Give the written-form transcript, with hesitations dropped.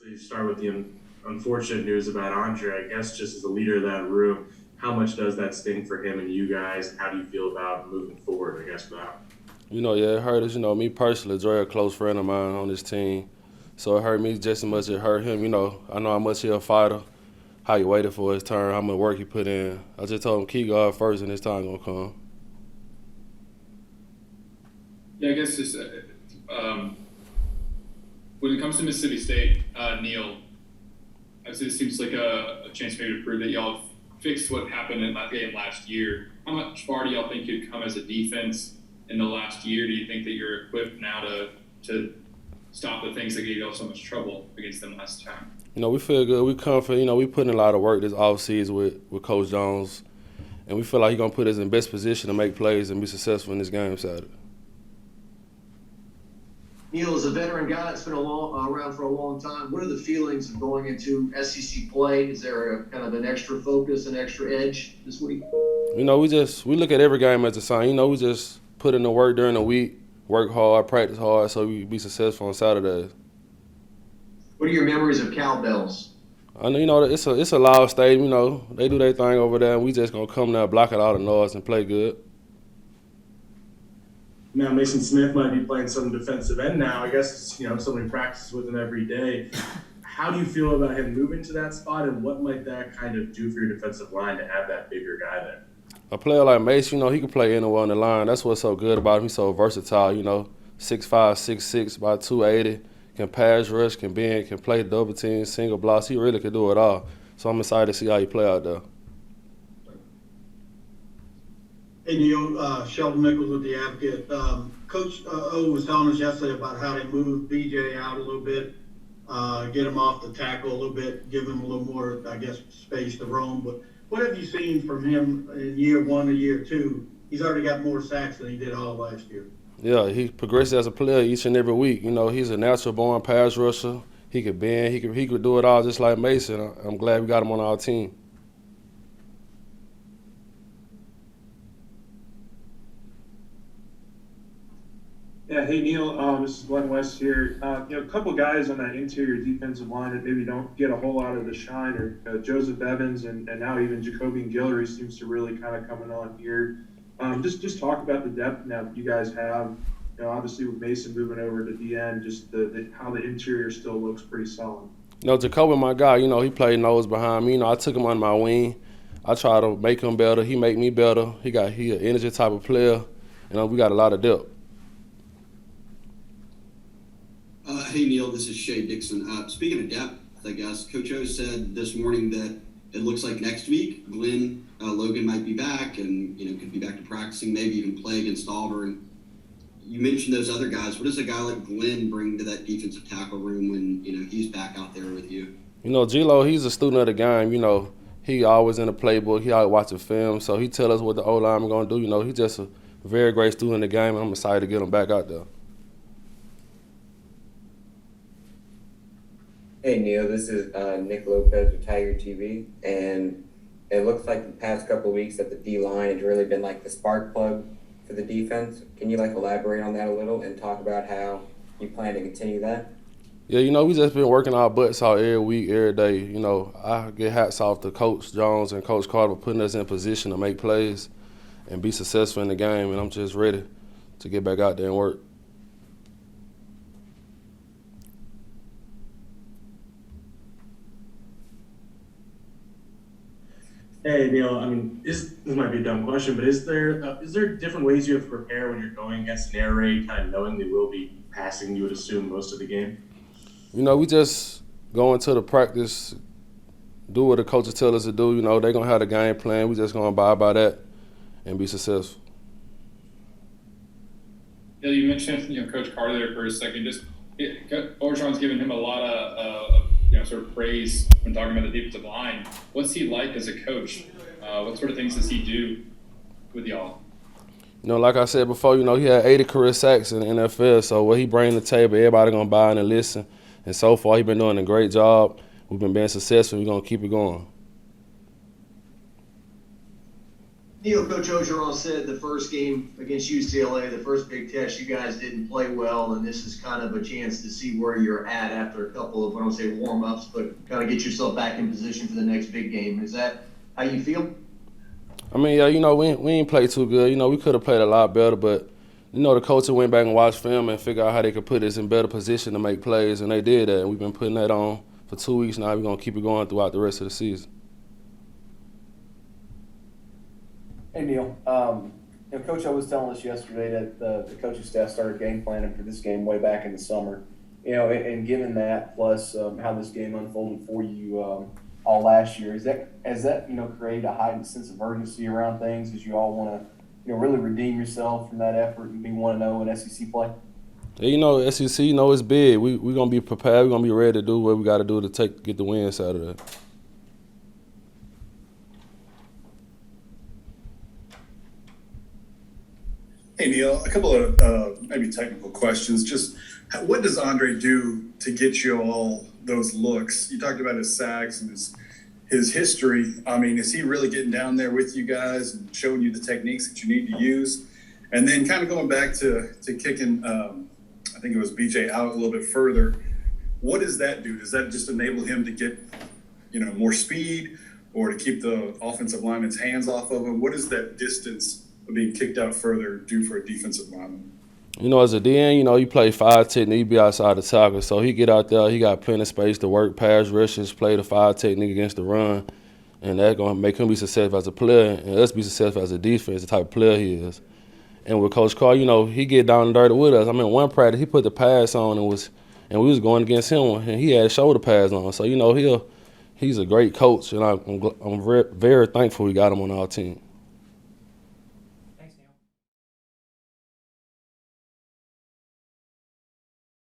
you start with the unfortunate news about Andre. I guess just as a leader of that room, how much does that sting for him and you guys? How do you feel about moving forward, I guess, now? Yeah, it hurt us. Me personally, Dre, a close friend of mine on this team. So it hurt me just as much as it hurt him. I know how much he a fighter, how he waited for his turn, how much work he put in. I just told him, keep God first and his time going to come. Yeah, I guess just when it comes to Mississippi State, Neil, obviously it seems like a chance for you to prove that y'all fixed what happened in that game last year. How much far do y'all think you'd come as a defense in the last year? Do you think that you're equipped now to stop the things that gave y'all so much trouble against them last time? We feel good. We confident. We put in a lot of work this offseason with Coach Jones, and we feel like he's going to put us in best position to make plays and be successful in this game Saturday. Neil, as a veteran guy that's been around for a long time, what are the feelings of going into SEC play? Is there a kind of an extra focus, an extra edge this week? We look at every game as a sign. We just put in the work during the week, work hard, practice hard, so we be successful on Saturdays. What are your memories of cowbells? I know, it's a loud stadium. They do their thing over there, and we just gonna come there, block out all the noise, and play good. Now Mason Smith might be playing some defensive end now. I guess somebody practices with him every day. How do you feel about him moving to that spot, and what might that kind of do for your defensive line to have that bigger guy there? A player like Mason, he can play anywhere on the line. That's what's so good about him. He's so versatile. 6'5", 6'6", about 280. Can pass rush, can bend, can play double team, single blocks. He really can do it all. So I'm excited to see how he play out there. Hey, Neil, Sheldon Nichols with The Advocate. Coach O was telling us yesterday about how they moved BJ out a little bit, get him off the tackle a little bit, give him a little more, I guess, space to roam. But what have you seen from him in year one to year two? He's already got more sacks than he did all last year. Yeah, he progresses as a player each and every week. He's a natural-born pass rusher. He could bend. He could do it all just like Mason. I'm glad we got him on our team. Yeah, hey Neil, this is Glenn West here. A couple guys on that interior defensive line that maybe don't get a whole lot of the shine are Joseph Evans and now even Jacobian Guillory seems to really kind of coming on here. Just talk about the depth now that you guys have. Obviously with Mason moving over to DN, just how the interior still looks pretty solid. Jacoby, my guy, he played nose behind me. I took him on my wing. I try to make him better. He make me better. He an energy type of player. We got a lot of depth. Hey, Neil, this is Shea Dixon. Speaking of depth, I guess, Coach O said this morning that it looks like next week Glenn Logan might be back and, could be back to practicing, maybe even play against Auburn. You mentioned those other guys. What does a guy like Glenn bring to that defensive tackle room when, he's back out there with you? G-Lo, he's a student of the game. He always in the playbook. He always watching film, so he tell us what the O-line are going to do. He's just a very great student of the game, and I'm excited to get him back out there. Hey Neil, this is Nick Lopez with Tiger TV, and it looks like the past couple of weeks that the D-line has really been like the spark plug for the defense. Can you elaborate on that a little and talk about how you plan to continue that? Yeah, we just been working our butts out every week, every day. I get hats off to Coach Jones and Coach Carter for putting us in position to make plays and be successful in the game, and I'm just ready to get back out there and work. Hey Neil, this might be a dumb question, but is there different ways you have to prepare when you're going against an air raid, kind of knowing they will be passing, you would assume, most of the game? We just go into the practice, do what the coaches tell us to do. They're going to have the game plan. We just going to abide by that and be successful. Yeah, you mentioned Coach Carter there for a second. Orgeron's given him a lot of sort of praise when talking about the defensive line. What's he like as a coach? What sort of things does he do with y'all? Like I said before, he had 80 career sacks in the NFL, so what he brings to the table, everybody going to buy in and listen. And so far, he's been doing a great job. We've been successful. We're going to keep it going. Coach Ogeron said the first game against UCLA, the first big test, you guys didn't play well, and this is kind of a chance to see where you're at after a couple of, I don't say warm-ups, but kind of get yourself back in position for the next big game. Is that how you feel? I mean, yeah, we ain't played too good. We could have played a lot better, but, the coaches went back and watched film and figured out how they could put us in better position to make plays, and they did that. And we've been putting that on for 2 weeks now. We're going to keep it going throughout the rest of the season. Hey, Neil. Coach O was telling us yesterday that the coaching staff started game planning for this game way back in the summer. And given that, plus how this game unfolded for you all last year, has that created a heightened sense of urgency around things as you all want to really redeem yourself from that effort and be 1-0 in SEC play? Yeah, SEC, it's big. We're going to be prepared. We're going to be ready to do what we got to do to get the win Saturday. Hey, Neil, a couple of maybe technical questions. Just what does Andre do to get you all those looks? You talked about his sacks and his history. I mean, is he really getting down there with you guys and showing you the techniques that you need to use? And then kind of going back to kicking, I think it was BJ out a little bit further. What does that do? Does that just enable him to get, more speed or to keep the offensive lineman's hands off of him? What does that distance of being kicked out further do for a defensive lineman? As a DN, you play 5 technique, you be outside the tackle. So he get out there, he got plenty of space to work pass rushes, play the 5 technique against the run, and that's going to make him be successful as a player and us be successful as a defense, the type of player he is. And with Coach Carr, he get down and dirty with us. I mean, one practice, he put the pass on and we was going against him, and he had shoulder pads on. So, he's a great coach, and I'm very, very thankful we got him on our team.